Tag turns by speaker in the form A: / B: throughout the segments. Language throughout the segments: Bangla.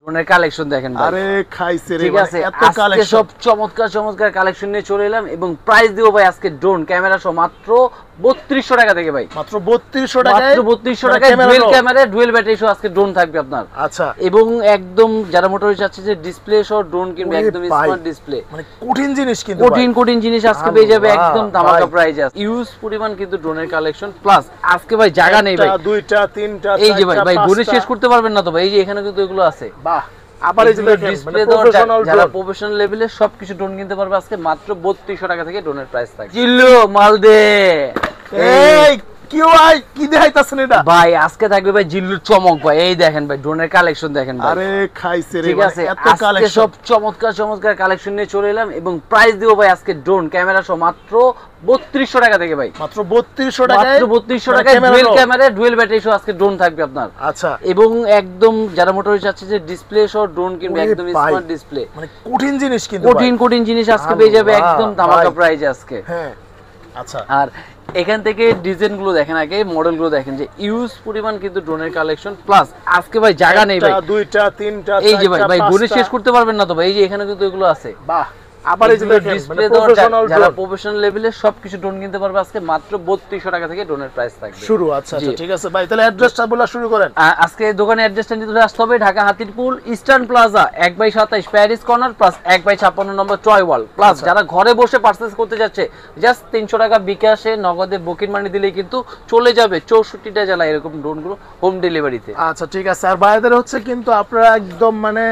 A: ড্রোনের কালেকশন দেখেন ভাই।
B: আরে খাইছে রে,
A: ঠিক
B: মানে
A: আছে,
B: এত
A: আজকে
B: কালেকশন।
A: সব চমৎকার চমৎকার কালেকশন নিয়ে চলে এলাম এবং প্রাইস দিব ভাই আজকে ড্রোন ক্যামেরা সহ মাত্র 3200 টাকা থেকে ভাই।
B: মাত্র 3200 টাকায়,
A: মাত্র 3200 টাকায় ডুয়েল ক্যামেরা ডুয়েল ব্যাটারি সহ আজকে ড্রোন থাকবে আপনার।
B: আচ্ছা,
A: এবং একদম যারা মোটরে চাচ্ছে যে ডিসপ্লে সহ ড্রোন কিনবে, একদম স্মার্ট ডিসপ্লে,
B: মানে কঠিন জিনিস, কিন্তু
A: কঠিন জিনিস আজকে পেয়ে যাবে একদম ধামাকা প্রাইস আছে। ইউজ পরিমাণ কিন্তু ড্রোনের কালেকশন প্লাস আজকে ভাই জায়গা নেই ভাই,
B: দুইটা তিনটা
A: এই যে ভাই গুনে শেষ করতে পারবেন না তো ভাই। এই যে এখানে কিন্তু এগুলো আছে।
B: বাহ, আবার এই যে
A: ডিসপ্লে দেওয়া, যারা প্রফেশনাল লেভেলে সবকিছু ড্রোন কিনতে পারবে আজকে মাত্র 3200 টাকা থেকে ড্রোনের প্রাইস থাকে। জিল্লু মাল দে।
B: এই কি ভাই, কি দেখাইতাছেন এটা
A: ভাই? আজকে থাকবে ভাই জিল্লুর চমক ভাই। এই দেখেন ভাই ড্রোনের কালেকশন দেখেন ভাই।
B: আরে খাইছে রে,
A: ঠিক আছে,
B: এত
A: আজকে
B: কালেকশন,
A: সব চমৎকার চমৎকার কালেকশন নিয়ে চলে এলাম এবং প্রাইস দিব ভাই আজকে ড্রোন ক্যামেরা সহ মাত্র 3200 টাকা থেকে ভাই।
B: মাত্র 3200 টাকায়,
A: মাত্র 3200 টাকায় ডুয়েল ক্যামেরা ডুয়েল ব্যাটারি সহ আজকে ড্রোন থাকবে আপনার।
B: আচ্ছা,
A: এবং একদম যারা মোটরে চাচ্ছে যে ডিসপ্লে সহ ড্রোন কিনবে, একদম স্মার্ট ডিসপ্লে,
B: মানে কঠিন জিনিস, কিন্তু
A: কঠিন জিনিস আজকে পেয়ে যাবে একদম ধামাকা প্রাইসে আজকে।
B: হ্যাঁ, আচ্ছা।
A: আর এখান থেকে ডিজাইন গুলো দেখেন, আগে মডেল গুলো দেখেন, যে ইউজ পরিমাণ কিন্তু ড্রোনের কালেকশন প্লাস আজকে ভাই জায়গা নেই ভাই,
B: দুইটা তিনটা,
A: এই যে ভাই গুনে শেষ করতে পারবেন না তো ভাই। এই যে এখানে কিন্তু এগুলো আছে।
B: বাহ, আবার এই যে
A: ডিসপ্লে দেওয়া, যারা প্রফেশনাল লেভেলে সবকিছু ড্রোন কিনতে পারবে আজকে মাত্র 3200 টাকা থেকে ড্রোনের প্রাইস থাকবে
B: শুরু। আচ্ছা, ঠিক আছে ভাই, তাহলে অ্যাড্রেসটা বলা শুরু করেন।
A: আজকে দোকানের অ্যাড্রেসটা নিতে আসতে হবে Dhaka Hatirpul Eastern Plaza 1/27 Paris Corner Plus 1/56 নম্বর টয় ওয়াল প্লাস। যারা ঘরে বসে পারচেজ করতে যাচ্ছে জাস্ট 300 টাকা বিকাশে নগদে বুকিং মানি দিলেই কিন্তু চলে যাবে 64টা জেলা এরকম ড্রোনগুলো হোম ডেলিভারিতে।
B: আচ্ছা, ঠিক আছে। আর ভাইদের হচ্ছে কিন্তু আপনারা একদম মানে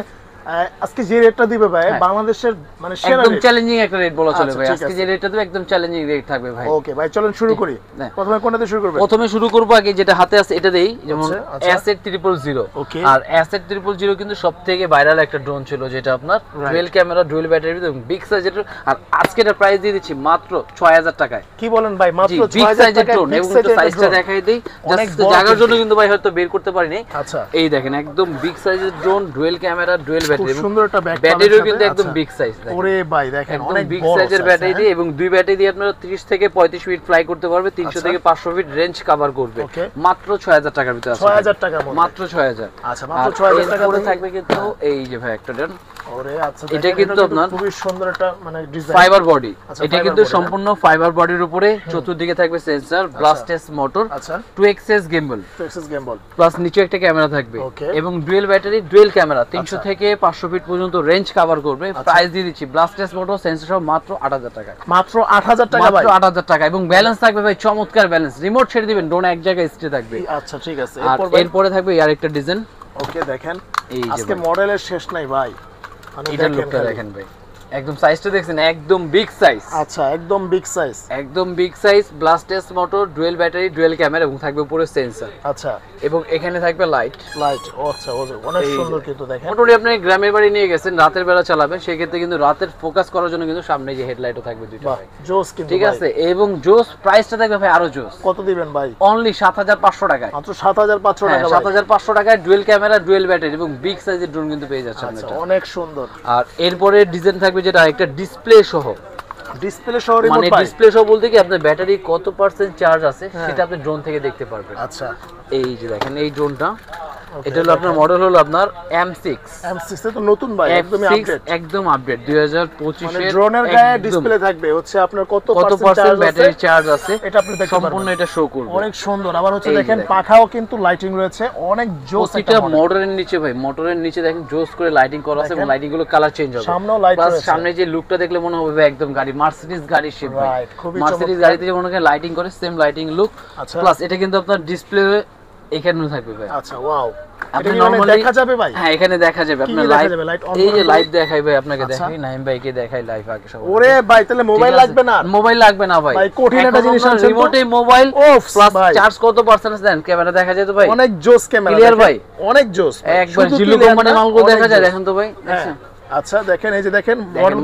B: আজকে যে রেটটা দিবে ভাই বাংলাদেশের মানে সেরা
A: একদম চ্যালেঞ্জিং একটা রেট বলা চলে ভাই।
B: ঠিক
A: আজকে
B: আছে।
A: যে রেটটা দেব একদম চ্যালেঞ্জিং রেট থাকবে ভাই।
B: ওকে ভাই, চলেন শুরু করি। প্রথমে কোনটা দিয়ে শুরু করবেন?
A: প্রথমে শুরু করব আগে যেটা হাতে আছে এটা দেই, যেমন
B: আচ্ছা।
A: অ্যাসেট 000।
B: ওকে।
A: আর অ্যাসেট 000 কিন্তু সবথেকে ভাইরাল একটা ড্রোন ছিল, যেটা আপনার ডুয়েল ক্যামেরা ডুয়েল ব্যাটারি এবং বিগ সাইজের। আর আজকে এটা প্রাইস দিয়ে দিচ্ছি মাত্র 6000 টাকায়।
B: কি বলেন ভাই, মাত্র
A: 6000 টাকায় ড্রোন। এবং একটু সাইজটা দেখাই দেই, জাস্ট জায়গার জন্য কিন্তু ভাই হয়তো বের করতে পারি নাই।
B: আচ্ছা,
A: এই দেখেন একদম বিগ সাইজের drone, dual camera dual battery,
B: খুব সুন্দর একটা
A: ব্যাটারিও কিন্তু একদম বিগ সাইজ।
B: ওরে ভাই দেখেন, অনেক
A: বিগ
B: বড়
A: সাইজের ব্যাটারি দিয়ে, এবং দুই ব্যাটারি দিয়ে আপনারা 30 থেকে 35 ফিট ফ্লাই করতে পারবে, 300 থেকে 500 ফিট রেঞ্জ কভার করবে। মাত্র 6000 টাকার ভিতরে আছে।
B: 6000 টাকার মধ্যে,
A: মাত্র 6000।
B: আচ্ছা, মাত্র 6000 টাকা
A: করে থাকবে কিন্তু এই যে ভাই একটা ড্রোন।
B: ওরে আচ্ছা,
A: এটা কিন্তু আপনার
B: খুবই সুন্দর একটা মানে ডিজাইন,
A: ফাইবার বডি। এটা কিন্তু
B: fiber
A: সম্পূর্ণ ফাইবার বডির উপরে চতুর্দিকে থাকবে সেন্সর, ব্লাস্টেস মোটর,
B: আচ্ছা,
A: 2xs gimbal,
B: 2xs gimbal
A: plus নিচে একটা ক্যামেরা থাকবে এবং ডুয়েল ব্যাটারি ডুয়েল ক্যামেরা 300 থেকে 500 ফিট পর্যন্ত রেঞ্জ কভার করবে। প্রাইস দিয়ে দিচ্ছি ব্লাস্টেস মোটর সেন্সর সহ মাত্র 8000 টাকা।
B: মাত্র 8000 টাকা ভাই,
A: মাত্র 8000 টাকা। এবং ব্যালেন্স থাকবে ভাই চমৎকার ব্যালেন্স, রিমোট ছেড়ে দিবেন, ড্রোন এক জায়গায় স্টে থাকবে।
B: আচ্ছা, ঠিক আছে।
A: এরপরে থাকবে আরেকটা ডিজাইন।
B: ওকে, দেখেন
A: এই যে
B: আজকে মডেলের শেষ নাই ভাই, মানে
A: এটার লুকটা দেখেন ভাই, একদম সাইজটা দেখছেন, একদম বিগ সাইজ।
B: আচ্ছা, একদম বিগ সাইজ,
A: একদম big size, brushless motor, dual battery, dual camera এবং থাকবে উপরে সেন্সর।
B: আচ্ছা,
A: এবং এখানে থাকবে লাইট।
B: আচ্ছা, অনেক সুন্দর কিন্তু দেখেন।
A: মোটামুটি আপনি গ্রামের বাড়ি নিয়ে গেছেন, রাতের বেলা চালাবেন, সেই ক্ষেত্রে কিন্তু রাতের ফোকাস করার জন্য কিন্তু সামনে যে হেডলাইটও থাকবে দুইটা ভাই।
B: জোস কিন্তু,
A: ঠিক আছে। এবং জোস প্রাইসটা থাকবে ভাই আরো জোস।
B: কত দিবেন ভাই?
A: অনলি 7500 টাকায়।
B: মাত্র 7500 টাকা ভাই।
A: 7500 টাকায় ডুয়েল ক্যামেরা ডুয়েল ব্যাটারি এবং বিগ সাইজের ড্রোন কিন্তু পেয়ে যাচ্ছেন
B: আচ্ছা,
A: এটা।
B: অনেক সুন্দর।
A: আর এরপরে ডিজাইন থাকবে যেটা একটা ডিসপ্লে সহ,
B: ডিসপ্লে সহ রিমোট,
A: মানে ডিসপ্লে সহ বলতে কি আপনার ব্যাটারি কত পার্সেন্ট চার্জ আছে সেটা আপনি ড্রোন থেকে দেখতে পারবেন।
B: আচ্ছা,
A: এই যে দেখেন এই ড্রোনটা, এটা হলো আপনার মডেল হলো আপনার M6
B: তো নতুন ভাই, একদমই আপডেট,
A: একদম আপডেট 2025
B: মানে
A: এর।
B: ড্রোনের গায়ে ডিসপ্লে থাকবে হচ্ছে আপনার কত পার্সেন্ট
A: ব্যাটারি চার্জ আছে,
B: এটা আপনি দেখতে পারবেন,
A: সম্পূর্ণ এটা শো করবে।
B: অনেক সুন্দর। আবার হচ্ছে দেখেন পাখাও কিন্তু লাইটিং রয়েছে, অনেক জোস
A: একটা মোটরের নিচে ভাই, মোটরের নিচে দেখেন জোস করে লাইটিং করা আছে এবং লাইটিং গুলো কালার চেঞ্জ হবে।
B: সামনেও লাইট রয়েছে,
A: সামনে যে লুকটা দেখলে মনে হবে ভাই একদম গাড়ি মার্সিডিজ গাড়ি শেপ ভাই। মার্সিডিজ গাড়িতে যেমন লাইটিং করে সেম লাইটিং লুক। প্লাস এটা কিন্তু আপনার ডিসপ্লে এখানেও থাকবে ভাই।
B: আচ্ছা, ওয়াও,
A: আপনি
B: এটা
A: নরমালি
B: দেখা যাবে ভাই?
A: হ্যাঁ, এখানে দেখা যাবে আপনার লাইট। এই যে লাইট দেখাই ভাই, আপনাকে দেখাই, নাইম ভাইকে দেখাই লাইভ আগে সব।
B: ওরে ভাই, তাহলে মোবাইল লাগবে না?
A: মোবাইল লাগবে না ভাই,
B: ভাই কঠিন একটা জিনিস আছে,
A: রিমোটে মোবাইল প্লাস চার্জ কত পার্সেন্ট দেন, ক্যামেরা দেখা যায় তো ভাই,
B: অনেক জোস ক্যামেরা,
A: ক্লিয়ার ভাই,
B: অনেক জোস।
A: একবার জিলু কোম্পানি মালগুলো দেখা যায়, দেখেন তো ভাই, দেখছেন?
B: আচ্ছা, দেখেন এই যে দেখেন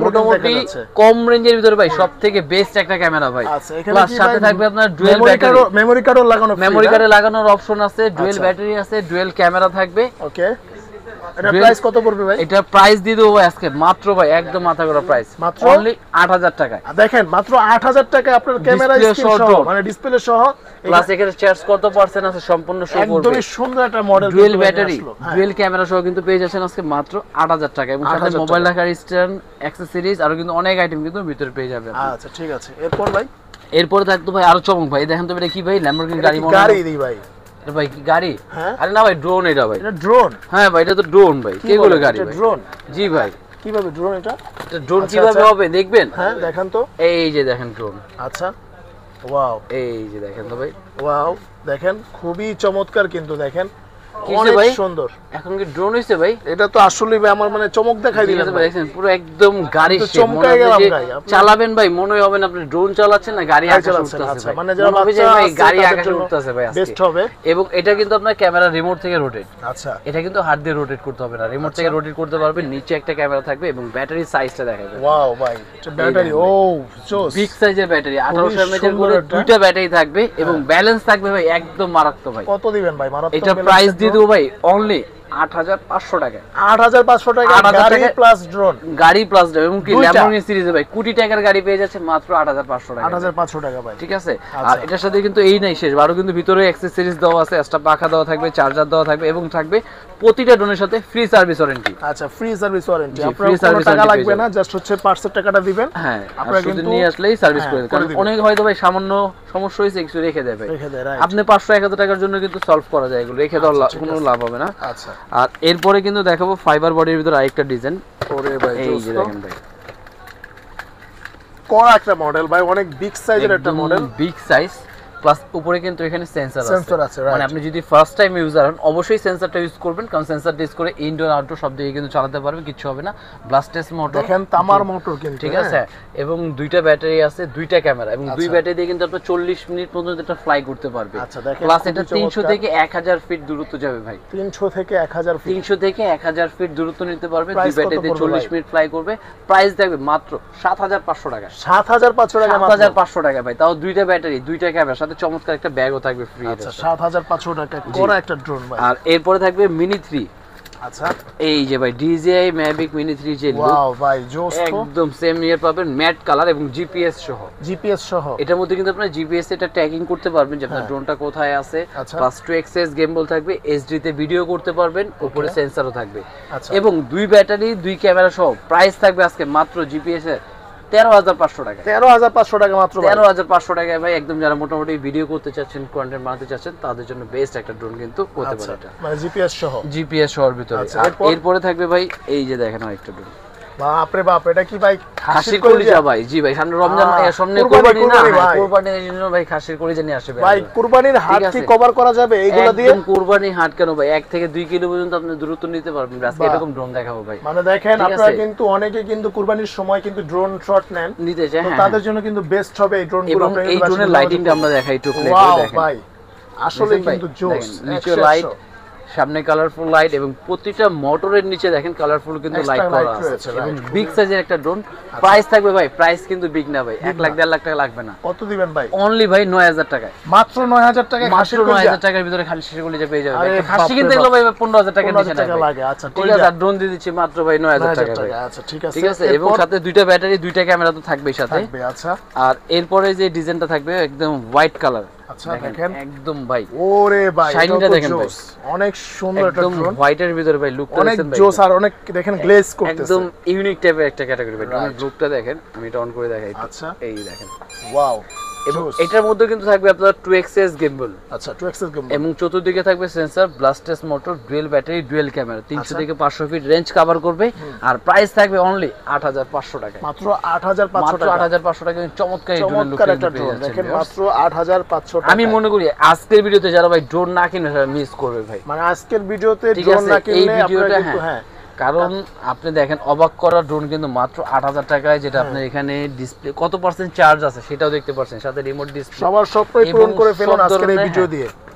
A: মোটামুটি কম রেঞ্জের ভিতরে ভাই সবথেকে বেস্ট একটা ক্যামেরা ভাই।
B: আচ্ছা, এখানে
A: প্লাস সাথে থাকবে আপনার ডুয়েল ব্যাটারি,
B: মেমরি কার্ডও লাগানো,
A: মেমরি কার্ডে লাগানোর অপশন আছে, ডুয়েল ব্যাটারি আছে, ডুয়েল ক্যামেরা থাকবে।
B: ওকে, এটা প্রাইস কত পড়বে ভাই?
A: এটা প্রাইস দিয়ে দেবো ভাই আজকে মাত্র ভাই একদম মাথা করা প্রাইস,
B: মাত্র
A: অনলি 8000 টাকায়।
B: দেখেন মাত্র 8000 টাকায় আপনার ক্যামেরা
A: Display
B: স্ক্রিন
A: সহ
B: সহ
A: drone।
B: মানে ডিসপ্লে সহ
A: প্লাস এখানে চার্জ কত পার্সেন্ট আছে সম্পূর্ণ শো করবে।
B: একদমই সুন্দর একটা model,
A: dual battery dual camera সহ কিন্তু পেয়ে যাচ্ছেন আজকে মাত্র 8000 টাকা, এবং সাথে
B: 8000
A: মোবাইল রাখার স্ট্যান্ড, অ্যাকসেসরিজ আর কিন্তু অনেক আইটেম কিন্তু ভিতরে পেয়ে যাবেন।
B: আচ্ছা ঠিক আছে, এরপর ভাই
A: এরপরে থাকতো ভাই আরো চমক ভাই, দেখেন তো এটা কি ভাই, ল্যাম্বরগিনি গাড়ি মনে হয়।
B: গাড়ি দিই ভাই,
A: এটা ভাই কি গাড়ি?
B: হ্যাঁ
A: আরে না ভাই ড্রোন এটা ভাই।
B: এটা ড্রোন?
A: হ্যাঁ ভাই এটা তো ড্রোন ভাই, কে বলে গাড়ি ভাই?
B: ড্রোন?
A: জি ভাই।
B: কিভাবে ড্রোন এটা?
A: এটা ড্রোন
B: আচ্ছা,
A: কিভাবে
B: আচ্ছা।
A: হবে দেখবেন?
B: হ্যাঁ দেখান তো।
A: এই যে দেখেন ড্রোন।
B: আচ্ছা ওয়াও,
A: এই যে দেখেন তো ভাই,
B: ওয়াও দেখেন খুবই চমৎকার কিন্তু দেখেন
A: কিসে
B: অনেক
A: ভাই?
B: সুন্দর।
A: এখন কি ড্রোন হইছে ভাই?
B: এটা তো আসলেই ভাই আমার মানে চমক দেখাই
A: ঠিক
B: দিলেন
A: আছে
B: ভাই।
A: ভাই, দেখছেন পুরো একদম গাড়ির
B: আমি তো
A: shape, মনে
B: চমকাই
A: হবে
B: গেলাম
A: যে
B: ভাই, আপনি-
A: চালাবেন ভাই মনে হবে না আপনি ড্রোন চালাচ্ছেন না গাড়ি আকাশে
B: চালাচ্ছেন,
A: উঠতেছে
B: আচ্ছা,
A: ভাই,
B: মানে যারা
A: মনে হবে যে
B: বাচ্চা
A: ভাই
B: আছে
A: গাড়ি
B: তাদের
A: আকাশে
B: জন্য
A: উঠতেছে ভাই আজকে।
B: বেস্ট হবে।
A: এবং এটা কিন্তু আপনার ক্যামেরা রিমোট থেকে রোটেট,
B: আচ্ছা
A: এটা কিন্তু হাত দিয়ে রোটেট করতে হবে না, রিমোট থেকে রোটেট করতে পারবেন। নিচে একটা ক্যামেরা থাকবে এবং ব্যাটারির সাইজটা দেখাবে,
B: ওয়াও ভাই এটা ব্যাটারি, ও জোস,
A: বিগ সাইজের ব্যাটারি 1800 mAh এর
B: সুন্দর
A: করে
B: একটা।
A: দুইটা ব্যাটারি থাকবে এবং ব্যালেন্স থাকবে ভাই একদম মারাত্মক ভাই।
B: কত দিবেন ভাই? মারাত্মক
A: এটা
B: balance
A: প্রাইস
B: এর
A: দিয়ে
B: drone?
A: দেবো ভাই অনলি 8500 টাকা।
B: 8500 টাকা
A: 8000
B: গাড়ি
A: টাকা-
B: প্লাস ড্রোন,
A: গাড়ি প্লাস ড্রাইভ এবং কি
B: দুইটা।
A: ল্যাম্বরগিনি সিরিজে ভাই কোটি টাকার গাড়ি পেয়ে যাচ্ছে মাত্র 8500 টাকা।
B: 8500 টাকা ভাই।
A: ঠিক আছে,
B: আচ্ছা।
A: আর এটার সাথে কিন্তু এই নাই শেষ, আরো কিন্তু ভিতরে অ্যাক্সেসরিজ দেওয়া আছে, এক্সট্রা পাখা দেওয়া থাকবে, চার্জার দেওয়া থাকবে এবং থাকবে প্রতিটা ড্রোনের সাথে ফ্রি সার্ভিস ওয়ারেন্টি।
B: আচ্ছা ফ্রি সার্ভিস ওয়ারেন্টি,
A: জি,
B: আপনার
A: free
B: কোনো
A: service
B: টাকা
A: warranty
B: লাগবে
A: পেয়ে
B: না, জাস্ট হচ্ছে পার্টসের টাকাটা দিবেন।
A: হ্যাঁ,
B: আপনারা
A: আপনারা
B: কিন্তু
A: নিয়ে আসলেই সার্ভিস
B: হ্যাঁ,
A: করে দেন,
B: করে
A: কারণ
B: দিবেন।
A: অনেক হয়তো ভাই সামান্য সমস্যা হয়েছে কিছু রেখে দেয় ভাই,
B: রেখে দেয়, right?
A: আপনি 500-1000 টাকার জন্য কিন্তু সলভ করা যায়, এগুলো রেখে দেওয়ার
B: ঠিক
A: কোনো
B: আছে।
A: লাভ হবে না।
B: আচ্ছা
A: আর এরপরে কিন্তু দেখাবো ফাইবার বডির ভিতরে আরেকটা ডিজাইন,
B: ওরে ভাই
A: এই
B: জোস
A: যে
B: তো।
A: দেখেন ভাই
B: কড়া একটা মডেল ভাই, অনেক বিগ সাইজের একটা মডেল,
A: বিগ সাইজ প্লাস উপরে কিন্তু এখানে সেন্সর
B: সেন্সর আছে, right?
A: মানে আপনি যদি ফার্স্ট টাইম ইউজার হন অবশ্যই সেন্সরটা ইউজ করবেন, কারণ সেন্সরটা ইউজ করে ইনডোর আউটডোর সব দিকে কিন্তু চালাতে পারবে, কিছু হবে না। ব্লাস্টেস মোটর
B: দেখেন তামার মোটর কিন্তু,
A: ঠিক
B: হ্যাঁ?
A: আছে, এবং দুইটা ব্যাটারি আছে, দুইটা ক্যামেরা এবং দুই
B: আচ্ছা।
A: ব্যাটারি দিয়ে কিন্তু আপনি 40 মিনিট পর্যন্ত এটা ফ্লাই করতে পারবে।
B: আচ্ছা, দেখেন
A: প্লাস
B: খুবই
A: এটা 300
B: চমৎকার।
A: থেকে 1000 ফিট দূরত্ব যাবে ভাই,
B: 300 থেকে 1000 ফিট।
A: 300 থেকে 1000 ফিট দূরত্ব নিতে পারবে, দুই
B: Price কত
A: ব্যাটারি দিয়ে
B: পড়বে
A: 40
B: ভাই?
A: মিনিট ফ্লাই করবে। প্রাইস থাকবে মাত্র 7500 টাকা।
B: 7500 টাকা মাত্র।
A: 7500 টাকা ভাই, তাও দুইটা ব্যাটারি, দুইটা ক্যামেরার সাথে চমৎকার একটা ব্যাগও থাকবে ফ্রি।
B: আচ্ছা 7500 টাকা কড়া একটা ড্রোন ভাই।
A: আর এরপরে থাকবে মিনি 3,
B: আচ্ছা
A: এই যে ভাই DJI Mavic Mini 3 যে look,
B: ওয়াও ভাই জোস তো,
A: একদম সেম নিয়ে পাবেন ম্যাট কালার এবং জিপিএস সহ।
B: জিপিএস সহ।
A: এটার মধ্যে কিন্তু আপনার জিপিএস এটা ট্র্যাকিং করতে পারবেন যে আপনার
B: হ্যাঁ।
A: ড্রোনটা কোথায় আছে,
B: আচ্ছা।
A: প্লাস 2xs গেমবল থাকবে, এইচডি তে ভিডিও করতে পারবেন, উপরে সেন্সরও থাকবে
B: আচ্ছা।
A: এবং দুই ব্যাটারি দুই ক্যামেরা সহ। প্রাইস থাকবে আজকে মাত্র জিপিএস এর 13500 টাকা।
B: 13500 টাকা মাত্র ভাই।
A: 13500 টাকায় ভাই একদম যারা মোটামুটি ভিডিও করতে চাচ্ছেন, কন্টেন্ট বানাতে চাচ্ছেন, তাদের জন্য বেস্ট একটা ড্রোন কিন্তু হতে
B: আচ্ছা
A: পারে এটা,
B: মানে জিপিএস সহ।
A: জিপিএস সহর ভিতরে।
B: আচ্ছা,
A: আর
B: এরপর?
A: এরপরে থাকবে ভাই এই যে দেখেন আরেকটা ড্রোন,
B: বাপ রে বাপ, এটা কি ভাই
A: খাসির কলিজা ভাই। জি ভাই, সামনে রমজান, সামনে
B: কুরবানি,
A: কুরবানি না,
B: কুরবানি ভাই।
A: কুরবানির জন্য ভাই খাসির কলিজা নিয়ে আসবে
B: ভাই কুরবানির হাট কি
A: আছে।
B: কভার করা যাবে এইগুলা দিয়ে?
A: একদম কুরবানি হাট কেন ভাই, 1 থেকে 2 কিলো পর্যন্ত আপনি দূরত্ব নিতে পারবেন। আজকে
B: বাহ।
A: এরকম ড্রোন দেখাবো ভাই,
B: মানে দেখেন
A: ঠিক
B: আপনারা
A: আছে।
B: কিন্তু অনেকে কিন্তু কুরবানির সময় কিন্তু ড্রোন শট নেন,
A: নিতে চাই।
B: তো
A: হ্যাঁ,
B: তাদের জন্য কিন্তু বেস্ট হবে এই ড্রোনগুলো।
A: এবং
B: আপনারা
A: এই
B: এগুলো
A: ড্রোনের
B: আসলে
A: লাইটিংটা আমরা দেখাই একটু প্লে করে
B: ওয়াও
A: দেখেন
B: ভাই আসলে
A: দেখেন ভাই,
B: কিন্তু জোস।
A: দেখেন, নিচে লাইট, সামনে কালারফুল লাইট এবং প্রতিটা মোটরের নিচে দেখেন কালারফুল কিন্তু
B: Extra
A: লাইট
B: light
A: করা আছে
B: রয়েছে,
A: এবং
B: right,
A: বিগ সাইজের একটা ড্রোন। প্রাইস থাকবে ভাই, প্রাইস কিন্তু বিগ না ভাই, 1 লাখ 1.5 লাখ টাকা লাগবে না,
B: কত দিবেন ভাই?
A: অনলি ভাই 9000 টাকায়।
B: মাত্র 9000 টাকা
A: মাত্র
B: খাসির কলিজা।
A: 9000 টাকার ভিতরে খাসির কলিজা পেয়ে যাবে।
B: আরে
A: একটা খাসি
B: বাপরে
A: কিনতে গেলে
B: বাপ।
A: ভাই 15000 টাকা নিচে
B: 15,000 টাকা
A: না
B: লাগে। আচ্ছা
A: ঠিক আছে, আর ড্রোন দিয়ে দিচ্ছি মাত্র ভাই 9000 টাকা ভাই।
B: আচ্ছা ঠিক আছে,
A: ঠিক আছে, এবং
B: এরপর
A: সাথে দুইটা ব্যাটারি দুইটা ক্যামেরা তো থাকবেই সাথে।
B: থাকবে। আচ্ছা
A: আর এরপরে যে ডিজাইনটা থাকবে একদম হোয়াইট কালার,
B: আচ্ছা দেখেন
A: একদম ভাই
B: ওরে ভাই
A: শাইনিংটা
B: এটা তো
A: দেখেন ভাই,
B: জোস। অনেক সুন্দর একটা
A: একদম
B: ড্রোন,
A: হোয়াইটের ভিতরে ভাই লুকটা
B: অনেক
A: দেখেন ভাই,
B: জোস আর অনেক দেখেন গ্লেজ করতেছে।
A: একদম ইউনিক টাইপের একটা ক্যাটাগরি ভাই।
B: Right.
A: লুকটা দেখেন, আমি এটা অন করে দেখাই একটু।
B: আচ্ছা
A: এই দেখেন,
B: ওয়াও
A: এবং
B: জোস।
A: এটার মধ্যে কিন্তু থাকবে আপনার 2xs গেমবল
B: আচ্ছা 2xs গেম।
A: এবং চতুর্দিকে থাকবে sensor, brushless motor, dual battery, dual camera, 300 থেকে 500 ফিট রেঞ্জ কভার করবে। আর প্রাইস থাকবে অনলি 8500 টাকা,
B: মাত্র 8500
A: মাত্র
B: টাকা।
A: 8500 টাকা। চমৎকার এই ড্রোনের লুক
B: চমৎকার একটা ড্রোন দেখেন, মাত্র 8500 টাকা।
A: আমি মনে করি আজকের ভিডিওতে যারা ভাই ড্রোন না কিনে তারা মিস করবে ভাই,
B: মানে আজকের ভিডিওতে
A: ঠিক
B: ড্রোন
A: আছে,
B: না
A: এই
B: কিনলে আপনারা
A: ভিডিওটা
B: কিন্তু হ্যাঁ
A: কারণ আপনি দেখেন অবাক করা ড্রোন কিন্তু মাত্র 8000 টাকায়, যেটা আপনার এখানে ডিসপ্লে কত পার্সেন্ট চার্জ আছে সেটাও দেখতে পাচ্ছেন, সাথে রিমোট ডিসপ্লে।
B: সবার স্বপ্নই পূরণ
A: এবং
B: করে ফেলুন
A: সব
B: আজকের এই
A: ধরনের,
B: ভিডিও
A: হ্যাঁ।
B: দিয়ে।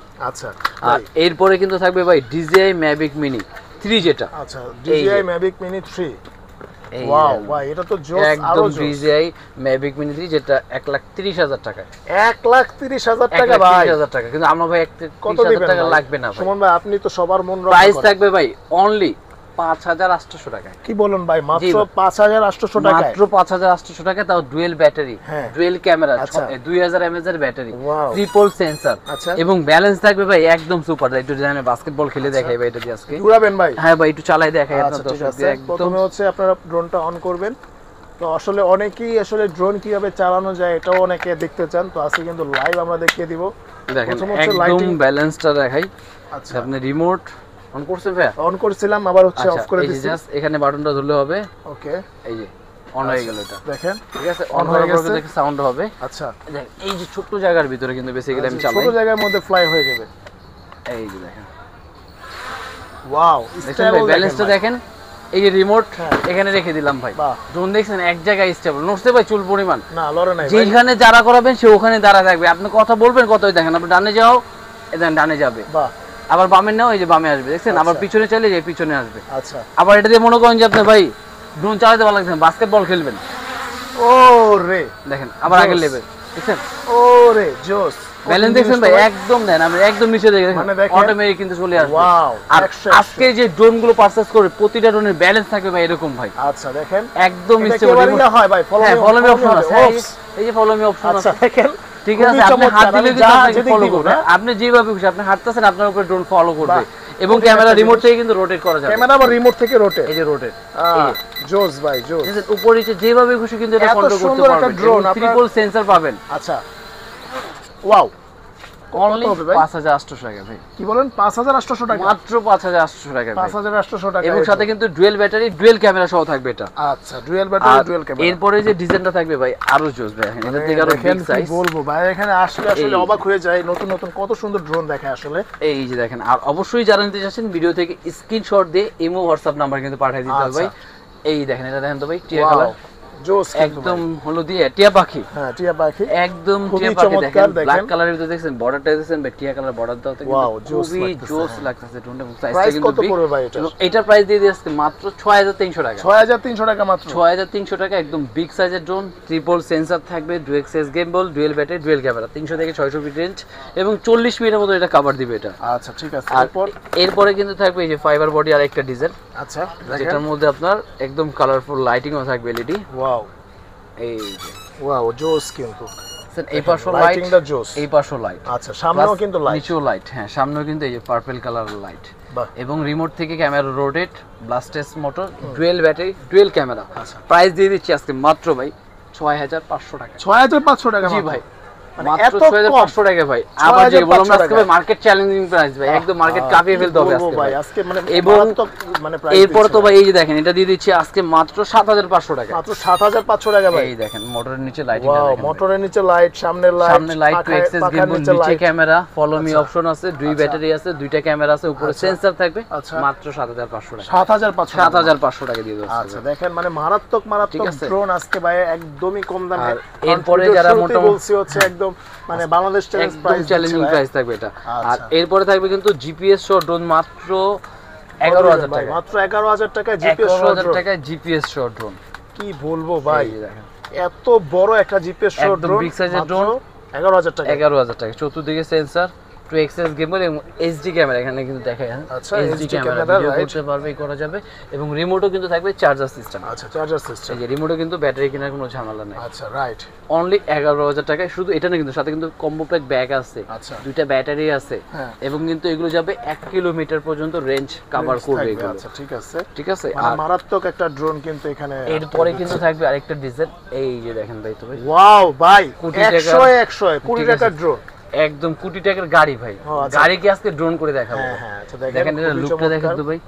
B: আচ্ছা
A: আর এরপরে কিন্তু থাকবে ভাই DJI Mavic Mini 3 যেটা,
B: আচ্ছা DJI Mavic Mini 3।
A: এই
B: ওয়াও
A: যে,
B: ভাই এটা তো জোস, আরো
A: একদম
B: জোস।
A: DJI Mavic Mini 3 যেটা 1,30,000 টাকা,
B: 1,30,000 টাকা ভাই।
A: 1,30,000 টাকা, কিন্তু আমরা ভাই
B: কত
A: 1,30,000
B: দিবেন
A: টাকা
B: ভাই?
A: লাগবে না ভাই।
B: সুমন ভাই আপনি তো সবার মন রক্ষা
A: প্রাইস
B: করেন।
A: থাকবে ভাই অনলি 5800 টাকায়।
B: কি বলুন ভাই, মাত্র
A: ভাই।
B: 5800 টাকায়?
A: মাত্র 5800 টাকায়, তাও ডুয়েল ব্যাটারি,
B: হ্যাঁ।
A: ডুয়েল ক্যামেরা,
B: আচ্ছা।
A: 2000 mAh এর ব্যাটারি,
B: Wow.
A: ট্রিপল সেন্সর,
B: আচ্ছা।
A: এবং ব্যালেন্স থাকবে ভাই একদম সুপার। একটু ডিজাইনে বাস্কেটবল খেলে দেখাই ভাই এটা দিয়ে আজকে।
B: ঘুরাবেন ভাই?
A: হ্যাঁ ভাই একটু চালাই দেখাই
B: আচ্ছা
A: আপনাদের
B: ঠিক আছে।
A: দর্শকদের একদম।
B: প্রথমে হচ্ছে আপনারা ড্রোনটা অন করবেন। তো আসলে অনেকেই আসলে ড্রোন কিভাবে চালানো যায় এটাও অনেকে দেখতে চান, তো আজকে কিন্তু লাইভ আমরা দেখিয়ে দিব।
A: দেখেন
B: প্রথম হচ্ছে
A: একদম
B: lighting।
A: ব্যালেন্সটা দেখাই।
B: আচ্ছা,
A: আপনি রিমোট অন করছেন ভাই?
B: অন করছিলাম, আবার হচ্ছে
A: আচ্ছা,
B: অফ করে
A: এই যে
B: দিচ্ছি।
A: জাস্ট এখানে বাটনটা ধরলে হবে,
B: ওকে,
A: এই যে অন হয়ে গেল এটা।
B: দেখেন
A: ঠিক আছে,
B: on
A: অন
B: হয়ে
A: হয়ে গেছে,
B: গেছে।
A: দেখে সাউন্ড হবে।
B: আচ্ছা,
A: দেখেন এই যে ছোট্ট জায়গার ভিতরে কিন্তু বেসিক্যালি আমি চালাই।
B: ছোট জায়গার মধ্যে ফ্লাই হয়ে যাবে।
A: এই যে দেখেন,
B: ওয়াও,
A: দেখেন ভাই ব্যালেন্সটা দেখেন। এই যে রিমোট
B: হ্যাঁ।
A: এখানে রেখে দিলাম ভাই।
B: বাহ।
A: ড্রোন দেখছেন এক জায়গায় স্টেবল, নড়ছে ভাই চুল পরিমাণ।
B: না লড়ে নাই ভাই।
A: যেখানে যারা করাবেন সে ওখানে দাঁড়া থাকবে। আপনি কথা বলবেন কতই দেখেন, আপনি ডানে যাও এখানে ডানে যাবে,
B: বাহ,
A: আবার বামে নাও এই যে বামে আসবে, দেখছেন? আবার
B: আচ্ছা।
A: পিছনে চাইলে যে পিছনে আসবে।
B: আচ্ছা।
A: আবার এটা দিয়ে মনে করেন যে আপনি ভাই ড্রোন চালাতে ভালো লাগছে, বাস্কেটবল খেলবেন,
B: ও রে,
A: দেখেন আবার আগের
B: জোস।
A: লেভেল, দেখছেন?
B: ও রে জোস।
A: ব্যালেন্স দেখছেন ভাই একদম দেন, আমি একদম নিচে দেখেন
B: মানে দেখেন।
A: অটোমেটিক কিন্তু চলে আসবে।
B: ওয়াও,
A: আর
B: 100
A: আজকে যে ড্রোন গুলো পারচেজ করে প্রতিটা ড্রোনের ব্যালেন্স থাকবে ভাই এরকম ভাই,
B: আচ্ছা দেখেন
A: একদম
B: এটা
A: স্টেবল।
B: কেবারই না হয় ভাই, ফলো
A: হ্যাঁ ফলো মি অপশন
B: হবে।
A: আছে, এই যে ফলো মি অপশন
B: আচ্ছা
A: আছে।
B: দেখেন,
A: ঠিক
B: খুবই
A: আছে, আপনি হাত
B: চমৎকার।
A: দিলে
B: আমি
A: কিন্তু
B: যা
A: আপনাকে
B: যেদিক
A: ফলো
B: দিব
A: করবে,
B: না?
A: আপনি যেভাবে খুশি আপনি হাঁটতেছেন আপনার উপরে ড্রোন ফলো করবে,
B: বাহ,
A: এবং
B: খুবই
A: ক্যামেরা
B: একটা
A: রিমোট
B: জিনিস।
A: থেকে কিন্তু রোটেট করা যাবে।
B: ক্যামেরা আবার রিমোট থেকে রোটেট।
A: এই যে রোটেট,
B: জোস ভাই জোস।
A: দেখেন উপরে নিচে যেভাবে খুশি কিন্তু এটা
B: এত
A: কন্ট্রোল করতে
B: সুন্দর একটা
A: পারবেন।
B: drone, আপনার-
A: ট্রিপল সেন্সর পাবেন
B: আচ্ছা, ওয়াও,
A: অনলি
B: হবে ভাই?
A: 5800 টাকা ভাই,
B: কি বলেন 5800 টাকা?
A: মাত্র 5800 টাকা ভাই।
B: 5800 টাকা।
A: এবং সাথে কিন্তু ডুয়েল ব্যাটারি, ডুয়েল ক্যামেরা সহ থাকবে এটা।
B: আচ্ছা, ডুয়াল ব্যাটারি,
A: আর
B: ডুয়াল ক্যামেরা।
A: এরপরে যে ডিজাইনটা থাকবে ভাই আরো জোস ভাই, এটা থেকে আরো
B: দেখেন
A: বিগ
B: কি
A: সাইজ।
B: বলবো ভাই, এখানে আসলে আসলে
A: এই।
B: অবাক হয়ে যায়, নতুন নতুন কত সুন্দর ড্রোন দেখে আসলে।
A: এই যে দেখেন, আর অবশ্যই যারা নিতে চাচ্ছেন ভিডিও থেকে স্ক্রিনশট দিয়ে ইমো হোয়াটসঅ্যাপ নাম্বার কিন্তু পাঠিয়ে দিতে হবে ভাই।
B: আচ্ছা।
A: এই দেখেন এটা দেখেন তো ভাই, টিয়া
B: ওয়াও,
A: কালার,
B: জোস
A: একদম হলো দিয়ে টিয়া পাখি,
B: হ্যাঁ টিয়া পাখি।
A: একদম
B: খুবই
A: টিয়া পাখি।
B: চমৎকার,
A: দেখেন
B: দেখেন।
A: ব্ল্যাক কালারের ভিতরে দেখছেন বর্ডারটা দেখছেন ভাই, টিয়া কালার বর্ডার দাও তো
B: Wow,
A: কিন্তু
B: জোস
A: খুবই
B: লাগতেছে,
A: জোস
B: হ্যাঁ।
A: লাগতেছে ড্রোনটা, এবং সাইজটা
B: প্রাইস
A: কিন্তু
B: কত
A: big।
B: পড়বে ভাই এটা?
A: এবং এটার প্রাইস দিয়ে দিয়েছে মাত্র 6300 টাকা।
B: 6300 টাকা মাত্র।
A: 6300 টাকা, একদম বিগ সাইজের ড্রোন, ট্রিপল সেন্সর থাকবে, dual axis gimbal, dual battery, dual camera, 300 থেকে 600 ফিট রেঞ্জ, এবং 40 মিনিটের মতো এটা কভার দিবে এটা।
B: আচ্ছা ঠিক আছে,
A: আর
B: এরপর
A: এরপরে কিন্তু থাকবে এই যে ফাইবার বডি আর একটা ডিজাইন,
B: আচ্ছা দেখেন,
A: যেটার মধ্যে আপনার একদম কালারফুল লাইটিংও থাকবে এলইডি।
B: ওয়াও
A: এই যে
B: ওয়াও জোস কিন্তু
A: এই পাশও লাইট,
B: লাইটিংটা জোস।
A: এই পাশও লাইট,
B: আচ্ছা, সামনেও কিন্তু লাইট।
A: নিচেও লাইট, হ্যাঁ সামনেও কিন্তু এই যে পার্পল কালার লাইট,
B: বাহ,
A: এবং রিমোট থেকে camera rotate, brushless motor, dual battery, dual camera.
B: আচ্ছা।
A: প্রাইস দিয়ে দিচ্ছি আজকে মাত্র ভাই 6500 টাকা।
B: 6500 টাকা
A: জি
B: মাত্র।
A: ভাই,
B: মানে
A: মাত্র
B: এত
A: 6500 টাকা ভাই। আবার যে
B: 6500
A: বললাম না আজকে
B: টাকা।
A: ভাই মার্কেট চ্যালেঞ্জিং প্রাইস ভাই, একদম মার্কেট কাঁপিয়ে ফেলতে হবে
B: বলবো
A: আজকে
B: ভাই,
A: ভাই।
B: আজকে মানে
A: এবং
B: মারাত্মক মানে প্রাইস
A: এরপরে তো ভাই এই যে দেখেন এটা দিয়ে দিচ্ছি আজকে মাত্র 7500 টাকা।
B: মাত্র 7500 টাকা ভাই।
A: এই দেখেন মোটরের নিচে লাইটিং
B: ওয়াও,
A: দেখেন,
B: মোটরের নিচে লাইট, সামনের লাইট,
A: সামনে লাইট, টু এক্সেস গিম্বল, নিচে ক্যামেরা, ফলো মি
B: আচ্ছা।
A: অপশন আছে, দুই
B: আচ্ছা।
A: ব্যাটারি আছে, দুইটা ক্যামেরা আছে, উপরে
B: আচ্ছা।
A: সেন্সর থাকবে,
B: আচ্ছা।
A: মাত্র 7500 টাকা।
B: 7500
A: 7500 টাকা দিয়ে দেবো।
B: আচ্ছা দেখেন, মানে মারাত্মক
A: ঠিক আছে।
B: ড্রোন আজকে ভাই একদমই কম দামে।
A: আর এরপরে যারা মোটামুটি
B: বলছি হচ্ছে একদম মানে বাংলাদেশ চ্যালেঞ্জ
A: একদম
B: প্রাইস,
A: চ্যালেঞ্জিং প্রাইস থাকবে এটা। আর
B: আচ্ছা।
A: এরপরে থাকবে কিন্তু জিপিএস শো ড্রোন মাত্র 11000 টাকা।
B: মাত্র 11000 টাকা জিপিএস
A: 11000 টাকায় জিপিএস শো ড্রোন।
B: কি বলবো ভাই,
A: এই দেখেন
B: এত বড় একটা জিপিএস শো
A: একদম
B: ড্রোন,
A: big size এর drone,
B: 11000 টাকা।
A: 11000 টাকা, চতুর্দিকে সেন্সর, টু এক্সেস গেমবল, এবং এইচডি ক্যামেরা এখানে কিন্তু দেখা যায়।
B: আচ্ছা,
A: HD
B: HD
A: camera
B: camera,
A: video
B: right?
A: করতে পারবে, করা যাবে, এবং রিমোটও কিন্তু থাকবে চার্জার সিস্টেম।
B: আচ্ছা, চার্জার সিস্টেম।
A: এই যে রিমোটও কিন্তু ব্যাটারি কেনার কোনো ঝামেলা নেই।
B: আচ্ছা রাইট।
A: অনলি 11000 টাকায়। শুধু এটা না, কিন্তু সাথে কিন্তু কম্বো প্যাক ব্যাগ আছে,
B: আচ্ছা।
A: দুইটা ব্যাটারি আছে,
B: হ্যাঁ।
A: এবং কিন্তু এগুলো যাবে 1 কিলোমিটার পর্যন্ত রেঞ্জ কভার করবে এগুলো।
B: আচ্ছা ঠিক আছে,
A: ঠিক আছে।
B: মানে
A: আর
B: মারাত্মক একটা ড্রোন কিন্তু এখানে।
A: এরপরে কিন্তু থাকবে আরেকটা ডিজাইন, এই যে দেখেন ভাই, তো ভাই
B: ওয়াও ভাই,
A: কোটি
B: 100
A: টাকা।
B: 100 কোটি
A: ঠিক আছে।
B: টাকার ড্রোন।
A: একদম কোটি টাকার গাড়ি ভাই,
B: ও, আচ্ছা।
A: গাড়িকে আজকে ড্রোন করে দেখাবো।
B: হ্যাঁ হ্যাঁ, আচ্ছা
A: দেখেন এটা
B: খুবই
A: লুকটা দেখেন
B: চমৎকার।
A: তো ভাই,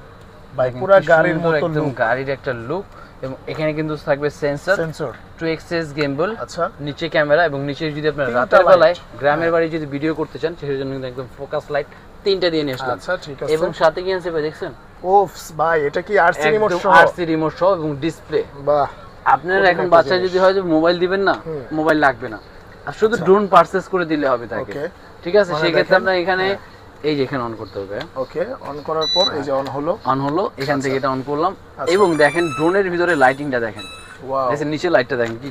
B: ভাই
A: দেখেন
B: পুরো
A: কি
B: গাড়ির
A: সুন্দর
B: মতো
A: একদম
B: লুক,
A: গাড়ির একটা লুক, এবং এখানে কিন্তু থাকবে sensor,
B: sensor.
A: Two axis gimbal,
B: আচ্ছা
A: নিচে ক্যামেরা, এবং নিচে যদি আপনার
B: তিনটা
A: রাতের
B: light।
A: বেলায় গ্রামের বাড়ি যদি ভিডিও করতে চান সেই জন্য কিন্তু একদম ফোকাস লাইট তিনটা দিয়ে নিয়ে আসলাম।
B: আচ্ছা ঠিক আছে।
A: এবং সাথে কি আছে ভাই দেখছেন,
B: ওফস ভাই, এটা কি আরসি রিমোট
A: একদম
B: সহ?
A: আরসি রিমোট সহ, এবং ডিসপ্লে।
B: বাহ,
A: আপনার
B: কঠিন
A: এখন
B: একটা
A: বাচ্চা
B: জিনিস।
A: যদি হয় যে মোবাইল দিবেন না, মোবাইল লাগবে না, আর শুধু ড্রোন পারচেজ করে দিলে হবে তাকে।
B: ওকে
A: ঠিক আছে,
B: মানে
A: সেই ক্ষেত্রে
B: দেখেন,
A: আপনার এখানে এই যে এখানে অন করতে হবে,
B: ওকে, অন করার পর এই যে অন হলো।
A: অন হলো, এখান থেকে এটা অন করলাম,
B: আচ্ছা।
A: এবং দেখেন ড্রোনের ভিতরে লাইটিংটা দেখেন,
B: ওয়াও,
A: দেখেন নিচে লাইটটা দেখেন কি